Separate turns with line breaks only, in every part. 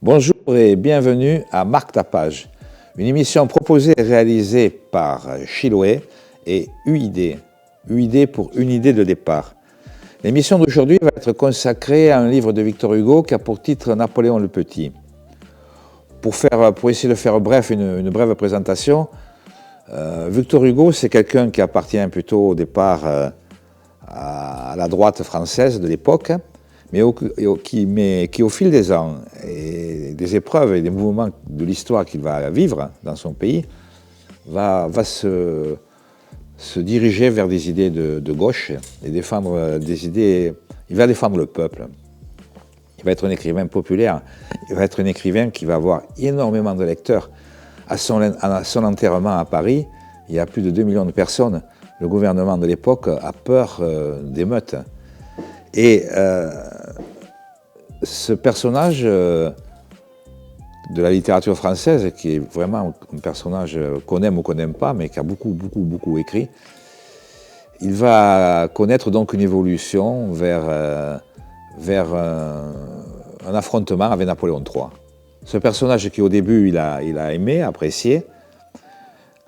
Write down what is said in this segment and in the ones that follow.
Bonjour et bienvenue à Marque ta page, une émission proposée et réalisée par Chiloé et UID. UID pour une idée de départ. L'émission d'aujourd'hui va être consacrée à un livre de Victor Hugo qui a pour titre Napoléon le Petit. Pour essayer de faire une brève présentation, Victor Hugo, c'est quelqu'un qui appartient plutôt au départ à la droite française de l'époque, mais qui au fil des ans et des épreuves et des mouvements de l'histoire qu'il va vivre dans son pays, va se diriger vers des idées de gauche et défendre des idées. Il va défendre le peuple. Il va être un écrivain populaire. Il va être un écrivain qui va avoir énormément de lecteurs. À son enterrement à Paris, il y a plus de 2 millions de personnes. Le gouvernement de l'époque a peur d'émeutes. Et ce personnage de la littérature française, qui est vraiment un personnage qu'on aime ou qu'on n'aime pas, mais qui a beaucoup écrit, il va connaître donc une évolution vers un affrontement avec Napoléon III. Ce personnage qui au début il a aimé, apprécié,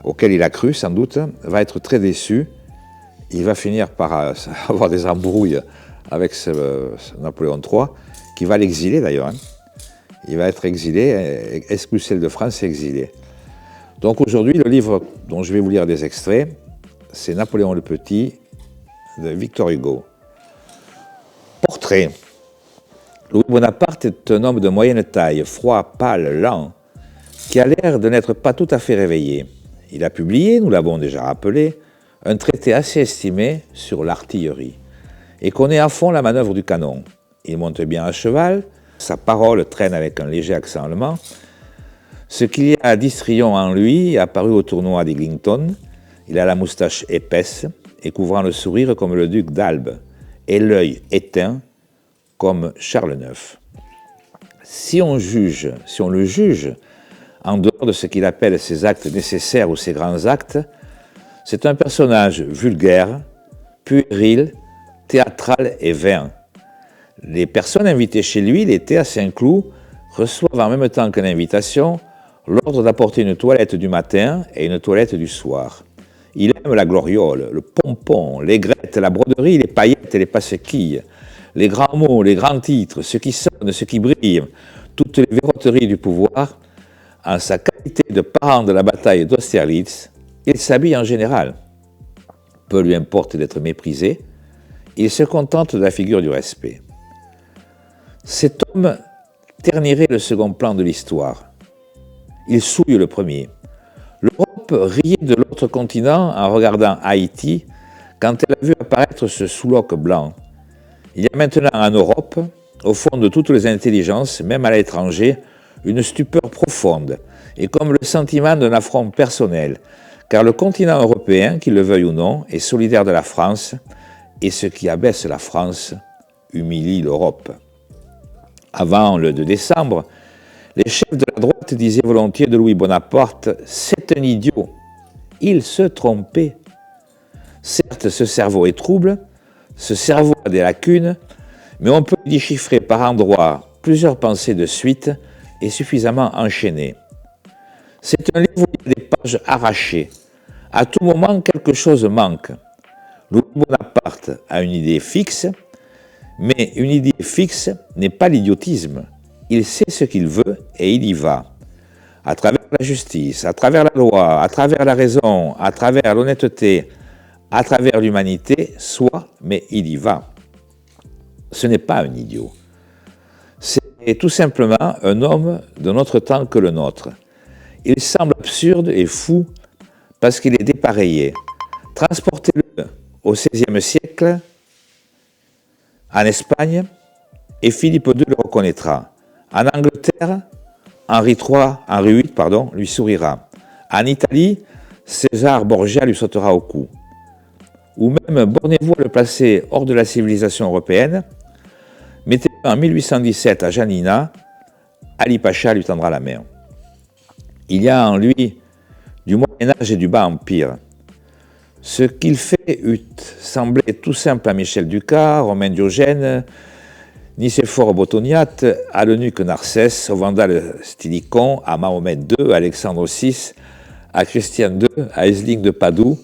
auquel il a cru sans doute, va être très déçu. Il va finir par avoir des embrouilles avec ce Napoléon III, qui va l'exiler d'ailleurs. Il va être exilé, expulsé de France et exilé. Donc aujourd'hui, le livre dont je vais vous lire des extraits, c'est Napoléon le Petit de Victor Hugo. Portrait. Louis Bonaparte est un homme de moyenne taille, froid, pâle, lent, qui a l'air de n'être pas tout à fait réveillé. Il a publié, nous l'avons déjà rappelé, un traité assez estimé sur l'artillerie et connaît à fond la manœuvre du canon. Il monte bien à cheval, sa parole traîne avec un léger accent allemand. Ce qu'il y a d'histrion en lui est apparu au tournoi d'Eglinton. Il a la moustache épaisse et couvrant le sourire comme le duc d'Albe, et l'œil éteint comme Charles IX. Si on le juge, en dehors de ce qu'il appelle ses actes nécessaires ou ses grands actes, c'est un personnage vulgaire, puéril, théâtral et vain. Les personnes invitées chez lui, l'été à Saint-Cloud, reçoivent en même temps que l'invitation l'ordre d'apporter une toilette du matin et une toilette du soir. Il aime la gloriole, le pompon, l'aigrette, la broderie, les paillettes et les passequilles, les grands mots, les grands titres, ce qui sonne, ce qui brille, toutes les verroteries du pouvoir. En sa qualité de parent de la bataille d'Austerlitz, il s'habille en général. Peu lui importe d'être méprisé, il se contente de la figure du respect. Cet homme ternirait le second plan de l'histoire. Il souille le premier. L'Europe riait de l'autre continent en regardant Haïti quand elle a vu apparaître ce sous-loc blanc. Il y a maintenant en Europe, au fond de toutes les intelligences, même à l'étranger, une stupeur profonde et comme le sentiment d'un affront personnel, car le continent européen, qu'il le veuille ou non, est solidaire de la France, et ce qui abaisse la France humilie l'Europe. Avant le 2 décembre, les chefs de la droite disaient volontiers de Louis Bonaparte « c'est un idiot ». Il se trompait. Certes, ce cerveau est trouble, ce cerveau a des lacunes, mais on peut déchiffrer par endroits plusieurs pensées de suite et suffisamment enchaînées. C'est un livre où il y a des pages arrachées. À tout moment, quelque chose manque. Louis Bonaparte a une idée fixe, mais une idée fixe n'est pas l'idiotisme. Il sait ce qu'il veut et il y va. À travers la justice, à travers la loi, à travers la raison, à travers l'honnêteté, à travers l'humanité, soit, mais il y va. Ce n'est pas un idiot. C'est tout simplement un homme d'un autre temps que le nôtre. Il semble absurde et fou parce qu'il est dépareillé. Transportez-le au XVIe siècle, en Espagne, et Philippe II le reconnaîtra. En Angleterre, Henri VIII, lui sourira. En Italie, César Borgia lui sautera au cou. Ou même, bornez-vous à le placer hors de la civilisation européenne, mettez-le en 1817 à Janina, Ali Pacha lui tendra la main. Il y a en lui du Moyen-Âge et du Bas Empire. Ce qu'il fait eût semblé tout simple à Michel Ducas, Romain Diogène, Nicéphore Botoniate, à l'eunuque Narcisse, au Vandale Stylicon, à Mahomet II, à Alexandre VI, à Christian II, à Esling de Padoue,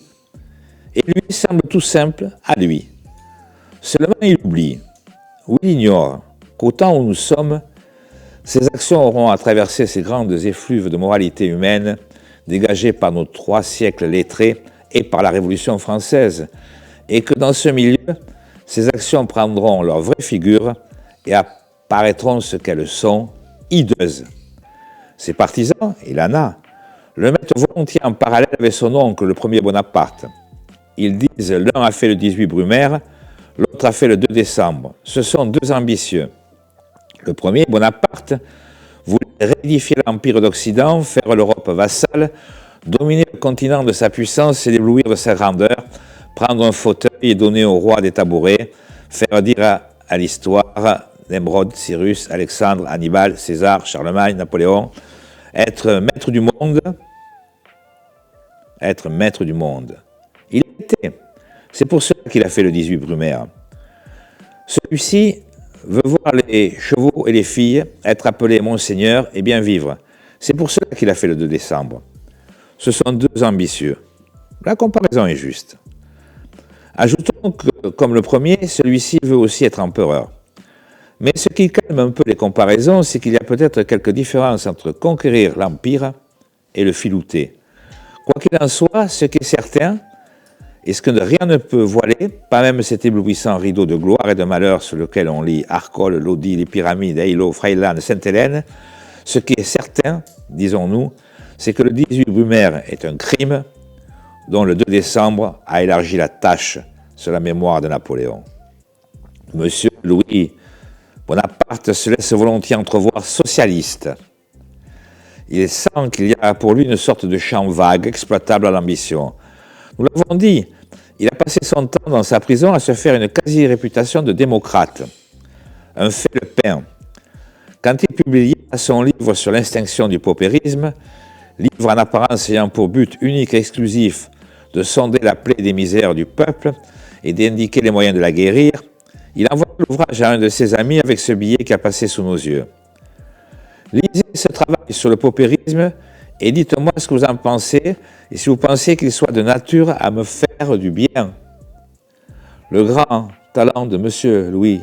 et lui semble tout simple à lui. Seulement il oublie, ou il ignore, qu'au temps où nous sommes, ces actions auront à traverser ces grandes effluves de moralité humaine dégagées par nos 3 siècles lettrés et par la Révolution française, et que dans ce milieu, ces actions prendront leur vraie figure et apparaîtront ce qu'elles sont, hideuses. Ses partisans, il en a, le mettent volontiers en parallèle avec son oncle, le premier Bonaparte. Ils disent l'un a fait le 18 Brumaire, l'autre a fait le 2 décembre. Ce sont 2 ambitieux. Le premier, Bonaparte, voulait réédifier l'Empire d'Occident, faire l'Europe vassale, dominer le continent de sa puissance et l'éblouir de sa grandeur, prendre un fauteuil et donner au roi des tabourets, faire dire à l'histoire Nemrod, Cyrus, Alexandre, Hannibal, César, Charlemagne, Napoléon, être maître du monde, être maître du monde. Il était. C'est pour cela qu'il a fait le 18 Brumaire. Celui-ci veut voir les chevaux et les filles être appelés Monseigneur et bien vivre. C'est pour cela qu'il a fait le 2 décembre. Ce sont 2 ambitieux. La comparaison est juste. Ajoutons que, comme le premier, celui-ci veut aussi être empereur. Mais ce qui calme un peu les comparaisons, c'est qu'il y a peut-être quelques différences entre conquérir l'Empire et le filouter. Quoi qu'il en soit, ce qui est certain, et ce que rien ne peut voiler, pas même cet éblouissant rideau de gloire et de malheur sur lequel on lit Arcole, Lodi, les pyramides, Eylau, Freiland, Sainte-Hélène, ce qui est certain, disons-nous, c'est que le 18 Brumaire est un crime dont le 2 décembre a élargi la tâche sur la mémoire de Napoléon. Monsieur Louis Bonaparte se laisse volontiers entrevoir socialiste. Il sent qu'il y a pour lui une sorte de champ vague, exploitable à l'ambition. Nous l'avons dit, il a passé son temps dans sa prison à se faire une quasi-réputation de démocrate. Un fait le pain. Quand il publia son livre sur l'extinction du paupérisme, livre en apparence ayant pour but unique et exclusif de sonder la plaie des misères du peuple et d'indiquer les moyens de la guérir, il envoie l'ouvrage à un de ses amis avec ce billet qui a passé sous nos yeux. Lisez ce travail sur le paupérisme et dites-moi ce que vous en pensez et si vous pensez qu'il soit de nature à me faire du bien. Le grand talent de M. Louis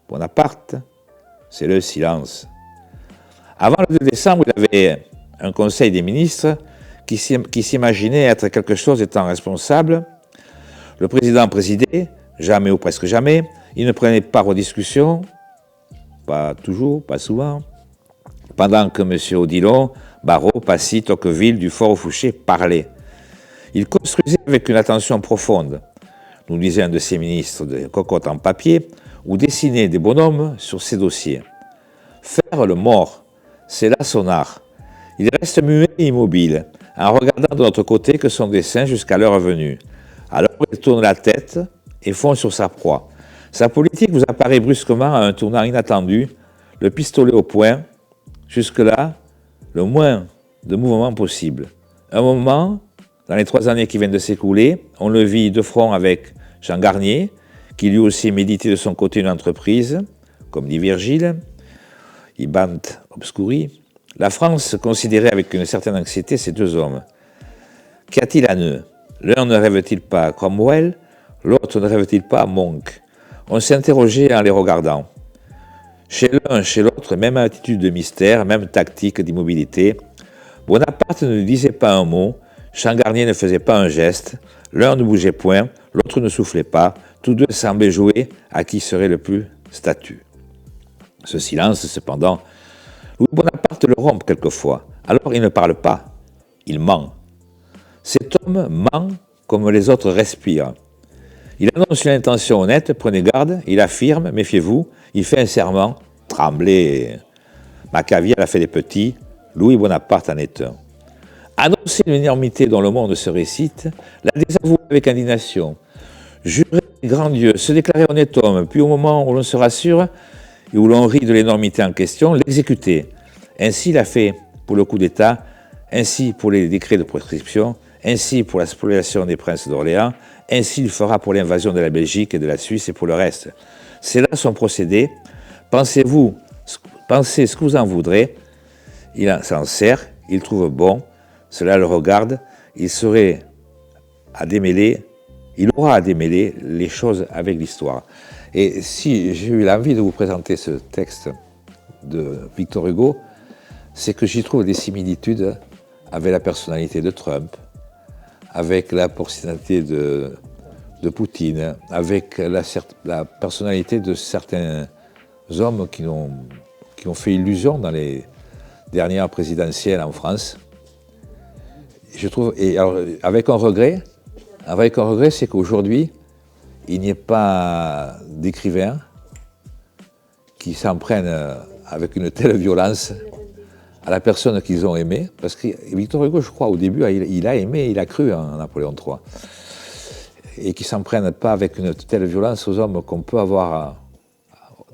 Bonaparte, c'est le silence. Avant le 2 décembre, il avait un conseil des ministres qui s'imaginait être quelque chose étant responsable. Le président présidait, jamais ou presque jamais. Il ne prenait part aux discussions, pas toujours, pas souvent. Pendant que M. Odilon, Barrot, Passy, Tocqueville, Dufort-Fouché parlaient. Il construisait avec une attention profonde, nous disait un de ses ministres, de cocottes en papier, ou dessinait des bonhommes sur ses dossiers. Faire le mort, c'est là son art. Il reste muet et immobile, en regardant de l'autre côté que son dessin jusqu'à l'heure venue. Alors il tourne la tête et fonce sur sa proie. Sa politique vous apparaît brusquement à un tournant inattendu, le pistolet au poing, jusque-là, le moins de mouvement possible. Un moment, dans les 3 années qui viennent de s'écouler, on le vit de front avec Jean Garnier, qui lui aussi méditait de son côté une entreprise, comme dit Virgile, Ibant Obscuri. La France considérait avec une certaine anxiété ces 2 hommes. Qu'y a-t-il en eux? L'un ne rêve-t-il pas à Cromwell, l'autre ne rêve-t-il pas à Monk? On s'interrogeait en les regardant. Chez l'un, chez l'autre, même attitude de mystère, même tactique d'immobilité. Bonaparte ne disait pas un mot, Changarnier ne faisait pas un geste, l'un ne bougeait point, l'autre ne soufflait pas, tous 2 semblaient jouer à qui serait le plus statue. Ce silence, cependant, Louis Bonaparte le rompt quelquefois. Alors il ne parle pas, il ment. Cet homme ment comme les autres respirent. Il annonce une intention honnête, prenez garde, il affirme, méfiez-vous, il fait un serment, tremblez. Machiavel a fait des petits, Louis Bonaparte en est un. Annoncer une énormité dont le monde se récite, la désavouer avec indignation, jurer grand Dieu, se déclarer honnête homme, puis au moment où l'on se rassure et où l'on rit de l'énormité en question, l'exécuter. Ainsi il a fait pour le coup d'État, ainsi pour les décrets de prescription, ainsi pour la spoliation des princes d'Orléans, ainsi il fera pour l'invasion de la Belgique et de la Suisse et pour le reste. C'est là son procédé, pensez ce que vous en voudrez, il s'en sert, il trouve bon, cela le regarde, il aura à démêler les choses avec l'histoire. Et si j'ai eu l'envie de vous présenter ce texte de Victor Hugo, c'est que j'y trouve des similitudes avec la personnalité de Trump, avec la personnalité de Poutine, avec la personnalité de certains hommes qui ont fait illusion dans les dernières présidentielles en France. Je trouve, et alors, avec un regret, c'est qu'aujourd'hui, il n'y ait pas d'écrivains qui s'en prennent avec une telle violence à la personne qu'ils ont aimée. Parce que Victor Hugo, je crois, au début, il a aimé, il a cru en Napoléon III. Et qui s'en prennent pas avec une telle violence aux hommes qu'on peut avoir,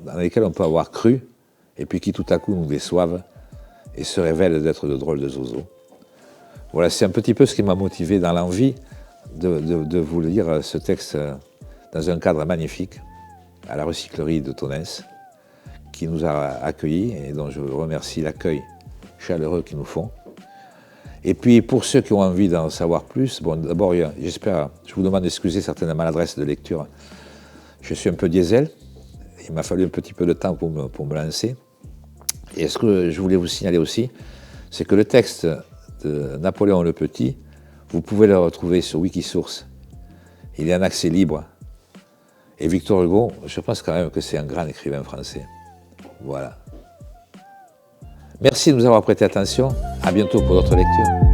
dans lesquels on peut avoir cru, et puis qui tout à coup nous déçoivent et se révèlent d'être de drôles de zozos. Voilà, c'est un petit peu ce qui m'a motivé dans l'envie de vous lire ce texte dans un cadre magnifique, à la recyclerie de Tonnes, qui nous a accueillis et dont je remercie l'accueil chaleureux qu'ils nous font. Et puis, pour ceux qui ont envie d'en savoir plus, bon, d'abord, je vous demande d'excuser certaines maladresses de lecture. Je suis un peu diesel, il m'a fallu un petit peu de temps pour me lancer. Et ce que je voulais vous signaler aussi, c'est que le texte de Napoléon le Petit, vous pouvez le retrouver sur Wikisource. Il est en accès libre. Et Victor Hugo, je pense quand même que c'est un grand écrivain français. Voilà. Merci de nous avoir prêté attention. À bientôt pour d'autres lectures.